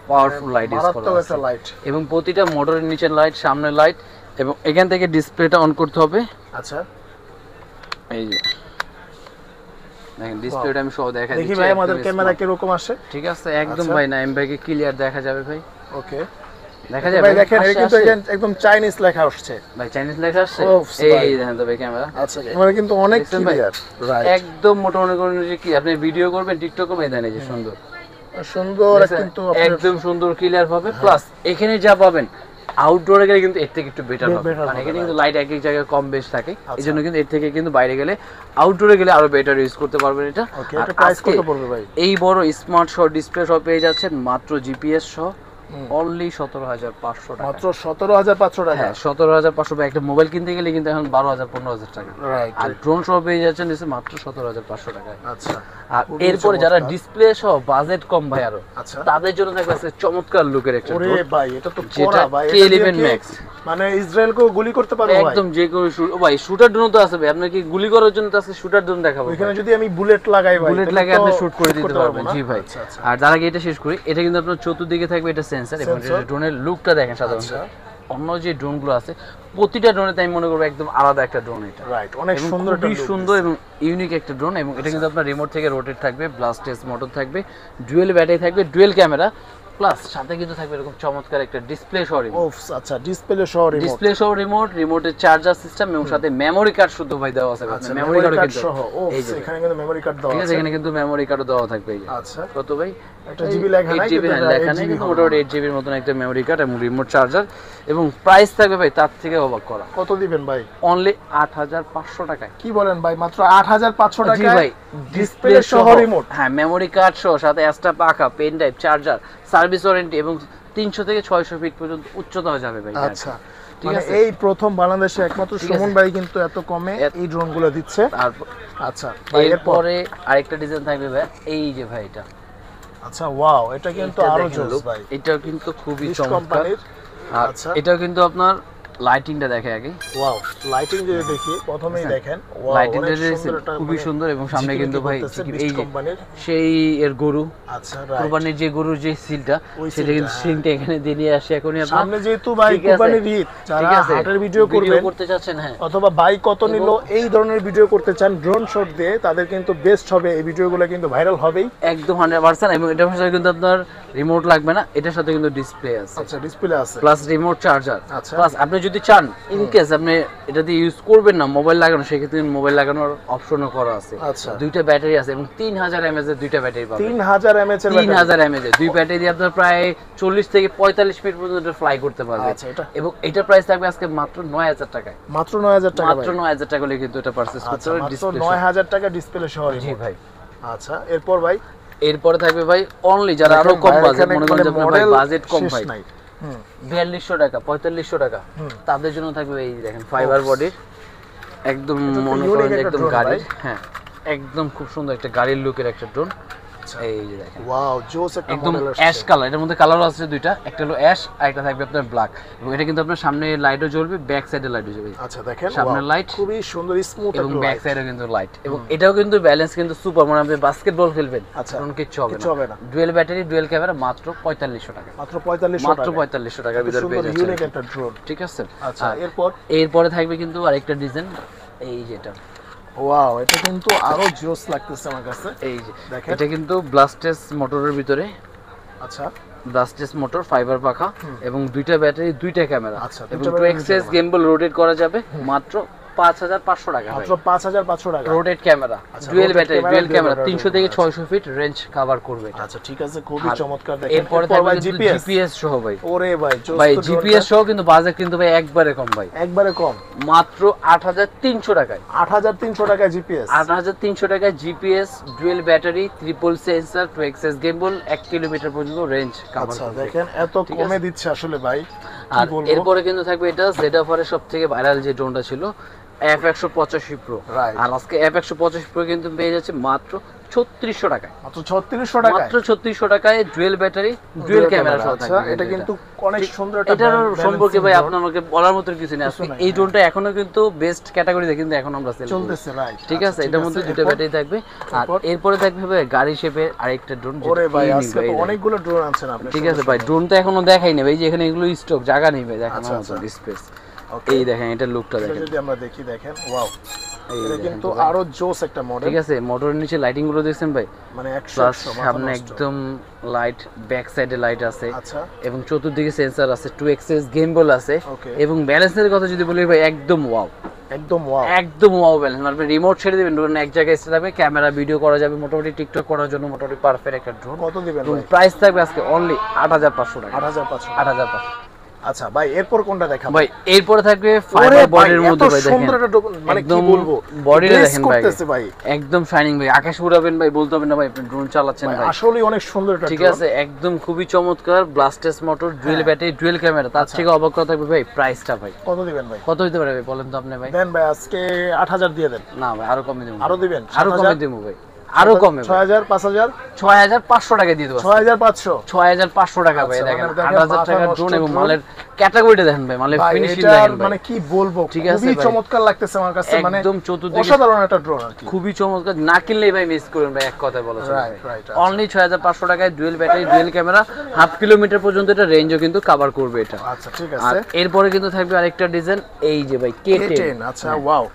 A: পাওয়ারফুল লাইট ইউজ করা
B: মারাত্মক একটা
A: আছে,
B: লাইট।
A: এবং প্রতিটা মোটরের নিচের লাইট, সামনের লাইট, এবং এখান থেকে ডিসপ্লেটা অন করতে হবে।
B: আচ্ছা
A: এই যে দেখেন ডিসপ্লেটা আমি সহ দেখা
B: দেখি
A: দিচ্ছি
B: ভাই আমাদের ক্যামেরা কি রকম আসে।
A: ঠিক আছে একদম ভাই নাইম ভাইকে ক্লিয়ার দেখা যাবে ভাই।
B: ওকে
A: দেখা যাবে
B: ভাই দেখেন এটা কিন্তু একদম চাইনিজ লেখা আসছে
A: ভাই, চাইনিজ লেখা আসছে এই দেখেন তো ভাই ক্যামেরা।
B: আচ্ছা ক্যামেরা কিন্তু অনেক ক্লিয়ার, রাইট
A: একদম মোটামুটি কোন যে কি আপনি ভিডিও করবেন টিকটক করবেন দেন এই যে সুন্দর
B: সুন্দর কিন্তু
A: একদম সুন্দর ক্লিয়ার পাবে। প্লাস এখানে যা পাবেন আউটডোরে গেলে কিন্তু এর থেকে একটু বেটার হবে, মানে এখানে কিন্তু লাইট এক এক জায়গায় কম বেশ থাকে, এইজন্য কিন্তু এর থেকে কিন্তু বাইরে গেলে আউটডোরে গেলে আরো বেটার ইউজ করতে পারবেন এটা।
B: আর প্রাইস কত পড়বে ভাই?
A: এই বড় স্মার্ট শট ডিসপ্লে সহ পেয়ে যাচ্ছেন মাত্র জিপিএস সহ অনলি 17,500 টাকা,
B: মাত্র 17,500 টাকা।
A: হ্যাঁ 17,500 টাকা। একটা মোবাইল কিনতে গেলে কিন্তু এখন 12,000 15,000 টাকা,
B: রাইট।
A: আর ড্রোন সহ পেয়ে যাচ্ছেন মাত্র 17,500 টাকায়।
B: আচ্ছা
A: আর এরপরে যারা ডিসপ্লে সহ বাজেট কম ভাই আরো,
B: আচ্ছা
A: তাদের জন্য থাকবে আজকে চমৎকার লুকের একটা
B: ওরে
A: ড্রোন,
B: ভাই এটা তো
A: যেটা
B: কড়া ভাই,
A: K11 Max,
B: মানে ইসরায়েলকে গুলি করতে পারবে ভাই
A: একদম যে কোনো ভাই শুটার ড্রোন তো আছে ভাই, আপনার কি গুলি করার জন্য তো আজকে শুটার ড্রোন দেখাবো।
B: ওইখানে যদি আমি বুলেট লাগাই ভাই,
A: বুলেট লাগে আপনি শুট করে দিতে পারবেন। জি ভাই।
B: আচ্ছা আচ্ছা
A: আর যারা এটা শেষ করি, এটা কিন্তু আপনার চতুর্দিকে থাকবে এটা সেন্সর, এবং ড্রোনের লুকটা দেখেন সাধারণত অন্য যে ড্রোনগুলো আছে প্রতিটা ড্রোনে তাই মনে করবো একদম আলাদা একটা ড্রোন এটা,
B: রাইট। অনেক সুন্দর,
A: খুবই সুন্দর এবং ইউনিক একটা ড্রোন, এবং এটা কিন্তু আপনার রিমোট থেকে রোটেট থাকবে, ব্লাস্টেস মোটর থাকবে, ডুয়েল ব্যাটারি থাকবে, ডুয়েল ক্যামেরা, প্লাস সাথে কিন্তু থাকবে এরকম চমৎকার একটা ডিসপ্লে সহ রিমোট।
B: ওফ আচ্ছা ডিসপ্লে সহ রিমোট,
A: ডিসপ্লে সহ রিমোট, রিমোটের চার্জার সিস্টেম এবং সাথে মেমরি কার্ড শুদ্ধ ভাই দেওয়া আছে। মেমরি কার্ড কিন্তু
B: সহ, ওফ এখানে কিন্তু মেমরি কার্ড দেওয়া
A: ঠিক
B: আছে।
A: আছে, এখানে কিন্তু মেমরি কার্ডও দেওয়া থাকবে এই যে।
B: আচ্ছা
A: কত ভাই?
B: একটা জিবি লেখা নাই,
A: 8 জিবি লেখা নাই, কিন্তু মোটামুটি 8 জিবির মতন একটা মেমরি কার্ড এবং রিমোট চার্জার, এবং প্রাইস থাকবে ভাই তার থেকে অবাক করা,
B: কত দিবেন ভাই?
A: অনলি 8,500 টাকায়।
B: কি বলেন ভাই, মাত্র 8,500
A: জি
B: টাকায়
A: ভাই,
B: ডিসপ্লে সহ রিমোট,
A: হ্যাঁ মেমরি কার্ড সহ, সাথে এক্সট্রা পাখা, pen drive, charger, service warranty, এবং 300 থেকে 600 ফিট পর্যন্ত উচ্চতা যাবে ভাই।
B: আচ্ছা ঠিক আছে, এই প্রথম বাংলাদেশে একমাত্র সুমন ভাই কিন্তু এত কমে এই ড্রোনগুলো দিচ্ছে।
A: তারপর
B: আচ্ছা
A: এরপরে আরেকটা ডিজাইন থাকবে ভাই, এই যে ভাই এটা।
B: আচ্ছা ওয়াও, এটা কিন্তু
A: এটা
B: আরো
A: দেখেন
B: জোস
A: look,
B: ভাই,
A: এটাও কিন্তু খুবই
B: Fish
A: চমৎকার।
B: কোম্পানির।
A: আর
B: আচ্ছা
A: এটাও কিন্তু আপনার লাইটিংটা দেখে আগে,
B: ওয়াও লাইটিং যদি দেখি প্রথমেই দেখেন, ওয়াও
A: লাইটিংটা
B: অনেক সুন্দর, এটা
A: খুবই সুন্দর, এবং সামনে
B: ঝিকিমিকি
A: কিন্তু ভাই
B: করতেছে,
A: এই
B: Beast
A: যে
B: কোম্পানির।
A: সেই এর গরু,
B: আচ্ছা রাইট,
A: কুরবানির যে গরুর যে সিলটা,
B: ওই
A: সেটা কিন্তু
B: সিলটা,
A: সিলটা এখানে দিয়ে নিয়ে আসে এখনই আপনার
B: সামনে যেহেতু ভাই
A: ঠিক আছে,
B: কুরবানির ঈদ, যারা
A: ঠিক আছে,
B: হাটের ভিডিও করবেন
A: করতে চাচ্ছেন, হ্যাঁ
B: অথবা বাই কত নিল এই ধরনের ভিডিও করতে চান ড্রোন শট দিয়ে, তাদের কিন্তু বেস্ট হবে, এই ভিডিওগুলো কিন্তু ভাইরাল হবেই।
A: একদম 100%, এবং এটার সাথে কিন্তু আপনার রিমোট লাগবে না, এটার সাথে কিন্তু ডিসপ্লে আছে,
B: আচ্ছা ডিসপ্লে আছে,
A: প্লাস রিমোট চার্জার,
B: আচ্ছা।
A: প্লাস আপনি যদি চান ইন কেস আপনি এটা দিয়ে ইউজ করবেন না মোবাইল লাগানো, সেক্ষেত্রে মোবাইল লাগানোর অপশনও করা আছে।
B: আচ্ছা
A: দুইটা ব্যাটারি আছে, এবং 3000 mAh এর দুইটা ব্যাটারি পাবেন।
B: 3000 mAh এর ব্যাটারি,
A: 3000 mAh দুই ব্যাটারি দিয়ে আপনার প্রায় 40 থেকে 45 মিনিট পর্যন্ত ফ্লাই করতে পারবে।
B: আচ্ছা এটা
A: এবং এটার প্রাইস থাকবে আজকে মাত্র 9000 টাকায়,
B: মাত্র 9000 টাকা
A: মাত্র 9000 টাকা হলে কিন্তু এটা পারচেজ করতে
B: আচ্ছা
A: পারবেন
B: মাত্র
A: ডিসপ্লে
B: 9000 টাকা ডিসপ্লে সহ
A: জি
B: রিমোট।
A: ভাই।
B: আচ্ছা এরপর ভাই
A: এরপরে থাকবে ভাই অনলি যারা আরো কম বাজেট, মনে করেন যে আপনার ভাই বাজেট কম ভাই, 4200 টাকা 4500 টাকা, তাদের জন্য থাকবে এই দেখেন ফাইবার বডির একদম মনে করেন একদম গাড়ির, হ্যাঁ একদম খুব সুন্দর একটা গাড়ির লুকের একটা ড্রোন। এই যে দেখেন
B: ওয়াও জোস একটা
A: একদম
B: মডেল
A: অ্যাশ কালার, এর মধ্যে কালার আছে দুইটা, একটা হলো অ্যাশ আর একটা থাকবে আপনার ব্ল্যাক, এবং এটা কিন্তু আপনার সামনে লাইটও জ্বলবে, ব্যাক সাইডে লাইটও জ্বলবে।
B: আচ্ছা দেখেন
A: সামনের লাইট
B: খুবই সুন্দর স্মুথ
A: এবং
B: একটা
A: ব্যাক সাইডেও কিন্তু লাইট, এবং এটাও কিন্তু ব্যালেন্স কিন্তু সুপার, মানে আপনি বাস্কেটবল খেলবেন
B: আচ্ছা
A: তখন কিচ্ছু
B: কিছু হবে
A: হবে
B: না,
A: না। ডুয়েল ব্যাটারি ডুয়েল ক্যামেরা মাত্র 4500 টাকা,
B: মাত্র 4500
A: মাত্র
B: টাকা,
A: 4500 টাকার ভিতরে
B: সুন্দর
A: পেয়ে যাচ্ছেন,
B: ইউনিক একটা ড্রোন।
A: ঠিক আছে।
B: আচ্ছা
A: আর
B: এরপর
A: এরপরে থাকবে কিন্তু আরেকটা ডিজাইন, এই যেটা
B: ওয়াও এটা কিন্তু আরো জোস লাগতেছে আমার কাছে,
A: এই যে
B: দেখেন।
A: এটা কিন্তু ব্লাস্টেস মোটরের ভিতরে,
B: আচ্ছা
A: ব্লাস্টেস মোটর, ফাইবার পাখা, এবং দুইটা ব্যাটারি দুইটা ক্যামেরা,
B: আচ্ছা,
A: এবং
B: দুইটা
A: টু
B: battery,
A: এক্সেস
B: দুইটা
A: গেমবল রোটেট করা যাবে মাত্র 5500 টাকা,
B: মাত্র 5500 টাকা।
A: রোটেট ক্যামেরা,
B: আচ্ছা,
A: dual
B: rotate
A: battery
B: camera,
A: dual
B: dual
A: camera,
B: battery,
A: 300 থেকে 600 ফিট রেঞ্জ কভার করবে এটা।
B: আচ্ছা ঠিক আছে, খুবই
A: আর
B: চমৎকার। দেখেন
A: এরপরে
B: এরপর ভাই
A: থাকবে
B: জিপিএস,
A: জিপিএস সহ ভাই,
B: ওরে ভাই জোস
A: ভাই
B: তো
A: জিপিএস
B: ড্রোনটা
A: সহ কিন্তু বাজেট কিন্তু ভাই একবারে কম ভাই,
B: একবারে কম,
A: মাত্র 8300 টাকায়,
B: 8300 টাকায় জিপিএস,
A: 8300 টাকায় GPS, dual battery, triple sensor, two axis gimbal, 1 kilometre পর্যন্ত রেঞ্জ কভার
B: আচ্ছা
A: করবে।
B: দেখেন এত
A: ঠিক
B: কমে
A: আছে।
B: দিচ্ছে আসলে ভাই, কি
A: আর
B: বলবো।
A: এরপরে কিন্তু থাকবে এটা জেডাফার এর সবথেকে ভাইরাল যে ড্রোনটা ছিল F185 Pro,
B: Right.
A: আর আজকে F185 Pro কিন্তু পেয়ে যাচ্ছে মাত্র 3600 টাকায়,
B: মাত্র 3600 টাকায়,
A: মাত্র 3600 টাকায় ডুয়েল ব্যাটারি ডুয়েল ক্যামেরা সহ
B: আচ্ছা
A: থাকবে।
B: এটা কিন্তু অনেক সুন্দর একটা
A: এটার
B: balancing
A: সম্পর্কে ভাই
B: drone
A: আপনাকে বলার মতো কিছু নেই, আজকে এই ড্রোনটা এখনো কিন্তু বেস্ট ক্যাটাগরিতে কিন্তু এখন আমরা সেল
B: চলতেছে, রাইট।
A: ঠিক আছে, এটার মধ্যে দুটো ব্যাটারি থাকবে। আর এরপরে থাকবে ভাই গাড়ি শেপের আরেকটা ড্রোন,
B: ওরে ভাই আজকে তো অনেকগুলো ড্রোন আনছেন আপনি।
A: ঠিক আছে ভাই, ড্রোন তো এখনো দেখাই না ভাই, যে এখানে এগুলো স্টক জায়গা নেই ভাই দেখানোর
B: আচ্ছা,
A: মতো স্পেস।
B: ওকে
A: এই দেখেন এটা লুকটা
B: এটা
A: দেখেন,
B: যদি আমরা দেখি, দেখেন ওয়াও এটা কিন্তু আরো জোস একটা মডেল।
A: ঠিক আছে, মোটরের নিচে লাইটিং গুলো দেখছেন ভাই,
B: মানে 100
A: প্লাস সামনে একদম লাইট, ব্যাক সাইডে লাইট আছে,
B: আচ্ছা
A: এবং চতুর্দিকে সেন্সর আছে, 2 এক্সএস গেমবল আছে,
B: ওকে।
A: এবং ব্যালেন্সের কথা যদি বলি ভাই একদম ওয়াও,
B: একদম ওয়াও,
A: একদম ওয়াও ব্যালেন্স। আপনি রিমোট ছেড়ে দিবেন, ড্রোন এক জায়গায় এসে যাবে, ক্যামেরা ভিডিও করা যাবে, মোটামুটি টিকটক করার জন্য মোটামুটি পারফেক্ট একটা ড্রোন।
B: কত দিবেন ভাই?
A: প্রাইস থাকবে আজকে অনলি 8500 টাকা।
B: 8500।
A: 8500।
B: আচ্ছা ভাই এরপর কোনটা দেখাবো?
A: ভাই এরপরে থাকবে ফাইবার বডির মধ্যে ভাই, দেখেন
B: সুন্দর একটা ড্রোন, মানে কি বলবো,
A: বডিটা দেখেন ভাই,
B: করতেছে ভাই
A: একদম শাইনিং ভাই, আকাশ উড়াবেন ভাই, বলতে হবে না ভাই আপনি ড্রোন চালাচ্ছেন ভাই,
B: আসলে অনেক সুন্দর একটা
A: ঠিক আছে, একদম খুবই চমৎকার, brushless motor, dual battery, dual camera. তার থেকে অবাক কথা থাকবে ভাই প্রাইসটা ভাই
B: কত দিবেন ভাই?
A: কত দিতে পারে ভাই বলেন তো আপনি ভাই?
B: দেন ভাই আজকে 8000 দিয়ে দেন।
A: না ভাই আরো কমে দেবো,
B: আরো দিবেন?
A: আরো কমে দেবো ভাই, আরো কমে
B: 6000 5000
A: 6500 টাকা দিয়ে দেবো।
B: 6500
A: 6500 টাকা ভাই,
B: আচ্ছা,
A: দেখেন
B: মানে দেখেন
A: 8000 টাকা
B: মাথা
A: ড্রোন,
B: নষ্ট
A: এবং
B: drone।
A: মালের ক্যাটাগরিটা দেখেন ভাই, মালের
B: ভাই
A: ফিনিশিং
B: এটা
A: দেখেন ভাই,
B: মানে কি বলবো,
A: ঠিক আছে
B: খুবই
A: ভাই।
B: চমৎকার লাগতেছে আমার কাছে, মানে
A: একদম চতুর্দিকে
B: অসাধারণ একটা ড্রোন আর কি।
A: খুবই চমৎকার, না কিনলেই ভাই মিস করবেন ভাই, এক কথায় বলা চলে।
B: Right right.
A: অনলি 6500 টাকায় dual battery, dual camera, half kilometre পর্যন্ত এটা রেঞ্জও কিন্তু কভার করবে এটা।
B: আচ্ছা ঠিক
A: আর
B: আছে।
A: এরপরে কিন্তু থাকবে আরেকটা ডিজাইন, এই যে ভাই K10।
B: K10 আচ্ছা ওয়াও,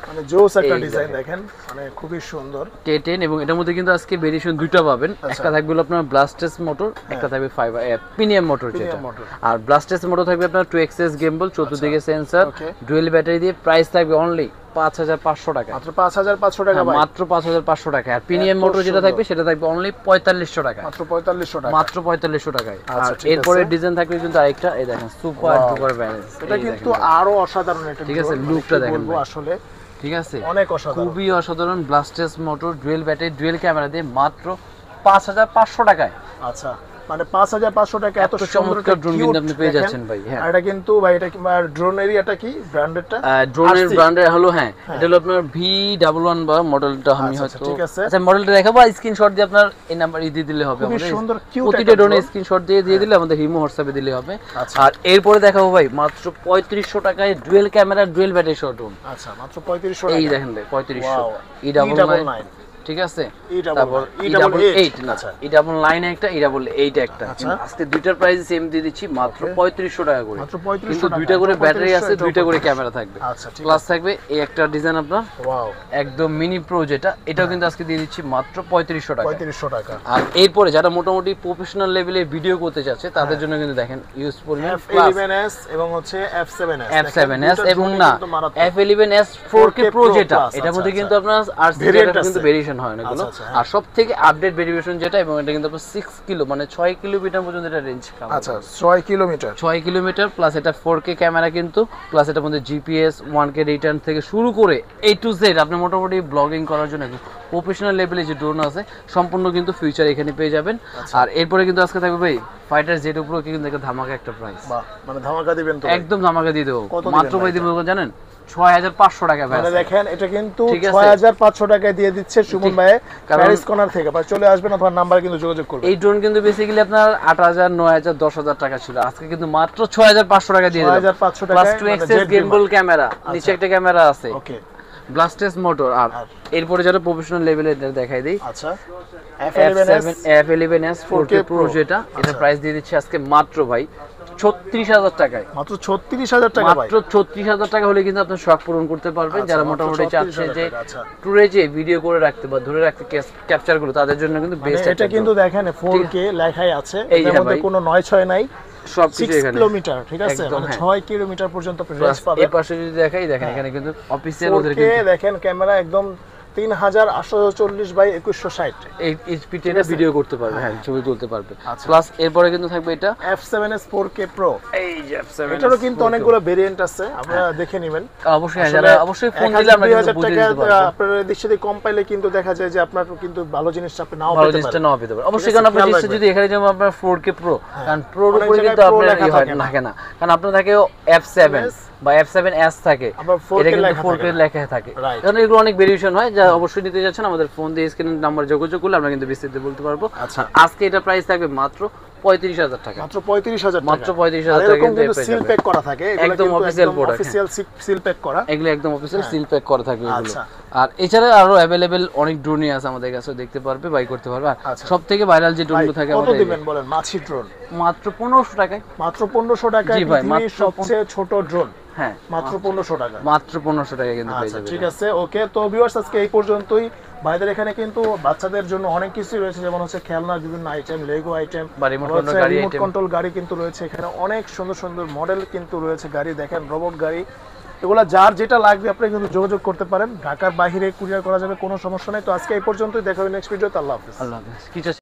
B: মানে জোস একটা
A: এই
B: ডিজাইন
A: দেখেন।
B: দেখেন, মানে খুবই সুন্দর।
A: K10, এবং এটার মধ্যে কিন্তু আজকে ভেরিয়েশন দুইটা পাবেন, একটা থাকবে হলো আপনার ব্লাস্টেস মোটর, একটা থাকবে ফাইবার প্রিমিয়াম মোটর যেটা।
B: Premium motor।
A: আর ব্লাস্টেস মোটর থাকবে আপনার 2 এক্সএস গেমবল, চতুর্দিকে সেন্সর,
B: ওকে।
A: ডুয়েল ব্যাটারি দিয়ে, প্রাইস থাকবে অনলি 5500 টাকা।
B: মাত্র 5500 টাকা ভাই,
A: মাত্র 5500 টাকা। আর প্রিমিয়াম
B: এত
A: মোটর যেটা
B: সুন্দর।
A: থাকবে সেটা থাকবে অনলি 4500 টাকা,
B: মাত্র 4500 টাকা।
A: মাত্র 4500 টাকায়।
B: আচ্ছা,
A: আর
B: ঠিক
A: এরপরে
B: আছে।
A: ডিজাইন থাকবে কিন্তু আরেকটা, এই দেখেন সুপার
B: Wow।
A: ডুপার ব্যালেন্স,
B: এটা কিন্তু আরো অসাধারণ একটা
A: ঠিক আছে,
B: drone, মানে
A: লুকটা
B: কি
A: দেখেন
B: বলবো
A: ভাই।
B: আসলে
A: ঠিক আছে,
B: অনেক অসাধারণ।
A: খুবই অসাধারণ, brushless motor, dual battery, dual camera দিয়ে মাত্র 5500 টাকায়।
B: আচ্ছা মানে 5500 টাকা এত
A: এত
B: সুন্দর
A: চমৎকার
B: একটা
A: drone
B: cute
A: কিন্তু আপনি পেয়ে
B: দেখেন।
A: যাচ্ছেন ভাই, হ্যাঁ।
B: আর এটা কিন্তু ভাই এটা কি ড্রোন এরিয়াটা কি ব্র্যান্ডেডটা?
A: ড্রোনের
B: RC
A: ব্র্যান্ডের হলো, হ্যাঁ, এটা হলো আপনার V11 বা মডেলটা আমি
B: আচ্ছা,
A: হয়তো,
B: ঠিক আছে।
A: আচ্ছা মডেলটা দেখাবো, স্ক্রিনশট দিয়ে আপনার এই নাম্বার দিয়ে দিলে হবে,
B: খুবই
A: আমাদের
B: সুন্দর কিউট
A: প্রতিটা
B: একটা
A: ড্রোনে
B: drone।
A: স্ক্রিনশট দিয়ে দিলে আমাদের হিমো হোয়াটসঅ্যাপে দিলে হবে।
B: আচ্ছা।
A: আর এরপরে দেখাবো ভাই মাত্র 3500 টাকায় ডুয়েল ক্যামেরা, ডুয়েল ব্যাটারি সহ ড্রোন।
B: আচ্ছা মাত্র 3500
A: এই
B: টাকা।
A: দেখেন ভাই 3500,
B: Wow।
A: E99, ঠিক আছে, তারপর E88 না, E99 একটা, E88 একটা,
B: আচ্ছা।
A: কিন্তু আজকে দুইটার প্রাইস সেম দিয়ে দিচ্ছি মাত্র 3500 টাকা করে,
B: মাত্র 3500
A: কিন্তু
B: টাকা।
A: দুইটা করে ব্যাটারি
B: 3500
A: আছে, দুইটা করে ক্যামেরা থাকবে,
B: আচ্ছা ঠিক
A: প্লাস
B: আছে।
A: থাকবে এই একটা ডিজাইন আপনার
B: ওয়াও
A: একদম মিনি প্রো যেটা, এটাও কিন্তু আজকে দিয়ে দিচ্ছি মাত্র 3500 টাকা।
B: 3500 টাকা।
A: আর এরপরে যারা মোটামুটি প্রফেশনাল লেভেলে ভিডিও করতে যাচ্ছে তাদের জন্য কিন্তু দেখেন ইউজ পরিমাণ
B: F11s এবং হচ্ছে F7s।
A: F7s এবং না F11s 4K Pro যেটা, এটার মধ্যে কিন্তু আপনার আর
B: Variant
A: কিন্তু
B: আছে।
A: ভেরিয়েশন হয় না এগুলো।
B: আচ্ছা,
A: আর সবথেকে আপডেট ভেরিয়েশন যেটা, এবং এটা কিন্তু আপনার 6 কিলো মানে 6 কিলোমিটার পর্যন্ত এটা রেঞ্জ কাভার।
B: আচ্ছা 6 কিলোমিটার।
A: 6 কিলোমিটার প্লাস এটা 4K ক্যামেরা কিন্তু, প্লাস এটার মধ্যে জিপিএস, 1K রিটার্ন থেকে শুরু করে A to Z আপনি মোটামুটি ব্লগিং করার জন্য প্রফেশনাল লেভেলে যে ড্রোন আছে সম্পূর্ণ কিন্তু ফিউচার এখানে পেয়ে যাবেন। আর এরপরে কিন্তু আজকে থাকবে ভাই ফাইটার জেড উপরে কিন্তু একটা ধামাকা একটা প্রাইস,
B: বাহ মানে ধামাকা দিবেন তো?
A: একদম ধামাকা দিয়ে দেবো,
B: কত দিবেন
A: মাত্র ভাই
B: ভাই
A: দিব জানেন 6500 টাকা ভাই।
B: মানে দেখেন এটা কিন্তু
A: ঠিক আছে।
B: 6500 টাকায় দিয়ে দিচ্ছে সুমন
A: ঠিক।
B: ভাই
A: কারণ-
B: প্যারিস কর্নার থেকে। ভাই চলে আসবেন, আপনার নাম্বারে কিন্তু যোগাযোগ করবেন।
A: এই ড্রোন কিন্তু বেসিক্যালি আপনার 8000, 9000, 10000 টাকা ছিল, আজকে কিন্তু মাত্র 6500 টাকা দিয়ে দিলাম,
B: 6500
A: প্লাস
B: টাকায়
A: 2
B: মানে
A: XS
B: jet
A: gimbal
B: beamer।
A: Camera, নিচে একটা ক্যামেরা আছে,
B: ওকে
A: ব্লাস্টেস মোটর। আর এরপরে যারা প্রফেশনাল লেভেলে দেখাই দেই,
B: আচ্ছা
A: F11s 4K Pro যেটা, এটা প্রাইস দিয়ে দিচ্ছি আজকে মাত্র ভাই 36000 টাকায়।
B: মাত্র 36000 টাকা ভাই।
A: মাত্র 36000 টাকা হলে কিন্তু আপনি শখ পূরণ করতে পারবেন। যারা
B: মাত্র
A: মোটামুটি চাচ্ছে
B: 36,000
A: যে
B: টাকা, আচ্ছা।
A: ট্যুরে যে ভিডিও করে রাখতে বা ধরে রাখতে ক্যাপচার গুলো, তাদের জন্য কিন্তু
B: মানে
A: বেস্ট
B: এটা কিন্তু দেখেন 4K লেখাই আছে,
A: এই
B: এর
A: যে
B: মধ্যে
A: ভাই।
B: কোনো 9-6 নাই,
A: সবকিছু
B: 6
A: এখানে
B: কিলোমিটার, ঠিক আছে,
A: একদম,
B: মানে
A: হ্যাঁ।
B: 6 কিলোমিটার পর্যন্ত আপনি রেঞ্জ
A: প্লাস
B: পাবেন।
A: এই পাশে যদি দেখাই, দেখেন এখানে কিন্তু অফিসিয়াল ওদের
B: 4K
A: কিন্তু
B: দেখেন ক্যামেরা একদম 3840x160
A: এই এইচপিতে এটা ভিডিও করতে পারবে, হ্যাঁ ছবি তুলতে পারবে।
B: আচ্ছা।
A: প্লাস এরপরে কিন্তু থাকবে এটা
B: F7s 4K Pro।
A: এই যে F7,
B: এটারও কিন্তু অনেকগুলো ভেরিয়েন্ট আছে, আপনারা দেখে নেবেন।
A: অবশ্যই যারা অবশ্যই ফোন দিলে আমরা কিন্তু বুঝিয়ে দিতে পারবো,
B: আপনার দৃষ্টিতে কম পাইলে কিন্তু দেখা যায় যে আপনার কিন্তু ভালো জিনিসটা আপনি নাও
A: ভালো
B: পেতে
A: জিনিসটা
B: পারেন।
A: নাও পেতে পারে। অবশ্যই
B: ঠিক
A: কারণ
B: আছে,
A: আপনার
B: খেয়াল
A: জিনিসটা
B: রাখবেন।
A: যদি এখানে যেমন আপনার 4K Pro, কারণ প্রোর
B: অনেক
A: উপরে
B: জায়গায়
A: কিন্তু
B: Pro
A: আপনার
B: লেখা থাকে না।
A: থাকে না, কারণ আপনার থাকে F7 বা F7s থাকে,
B: আবার 4K
A: এটা কিন্তু
B: লেখা
A: 4K
B: থাকে না।
A: লেখা থাকে।
B: Right.
A: কারণ এগুলো অনেক ভেরিয়েশন হয়, যা অবশ্যই নিতে যাচ্ছেন আমাদের ফোন দিয়ে স্ক্রিনের নাম্বার যোগাযোগ করলে আমরা কিন্তু বিস্তারিত বলতে পারবো।
B: আচ্ছা।
A: আজকে এটা প্রাইস থাকবে মাত্র 35,000 টাকা।
B: মাত্র 35,000 টাকা,
A: মাত্র 35,000
B: আর
A: টাকা
B: এরকম
A: কিন্তু
B: কিন্তু
A: পেয়ে
B: সিল
A: যাবেন।
B: প্যাক করা থাকে, এগুলো
A: একদম
B: কিন্তু
A: official
B: একদম
A: product,
B: অফিশিয়াল সিল প্যাক করা।
A: এগুলো একদম অফিসিয়াল
B: হ্যাঁ।
A: সিল প্যাক করা থাকবে এগুলো।
B: আচ্ছা।
A: আর এছাড়া আরো অ্যাভেলেবেল অনেক ড্রোনই আছে আমাদের কাছে, দেখতে পারবে, বাই করতে পারবে। আর
B: আচ্ছা।
A: সবথেকে ভাইরাল যে
B: ভাই
A: ড্রোনগুলো থাকে
B: কত
A: আমাদের,
B: দিবেন বলেন মাছি ড্রোন?
A: মাত্র 1500 টাকায়।
B: মাত্র 1500 টাকায়
A: জি ভাই,
B: পৃথিবীর
A: মাত্র
B: সবচেয়ে ছোট ড্রোন,
A: হ্যাঁ
B: মাত্র 1500 টাকা।
A: মাত্র 1500 টাকা কিন্তু পেয়ে
B: আচ্ছা
A: যাবে।
B: ঠিক আছে, ওকে। তো ভিউয়ার্স আজকে এই পর্যন্তই। ভাইদের এখানে কিন্তু বাচ্চাদের জন্য অনেক কিছুই রয়েছে, যেমন হচ্ছে খেলনার বিভিন্ন আইটেম, লেগো আইটেম,
A: বা রিমোট কন্ট্রোল গাড়ি
B: রিমোট
A: আইটেম।
B: কন্ট্রোল গাড়ি কিন্তু রয়েছে এখানে, অনেক সুন্দর সুন্দর মডেল কিন্তু রয়েছে গাড়ি, দেখেন রোবট গাড়ি। এগুলা যার যেটা লাগবে আপনি কিন্তু যোগাযোগ করতে পারেন, ঢাকার বাইরে কুরিয়ার করা যাবে, কোনো সমস্যা নেই। তো আজকে এই পর্যন্তই, দেখা হবে নেক্সট ভিডিওতে। আল্লাহ হাফেজ।
A: আল্লাহ হাফেজ। কিছু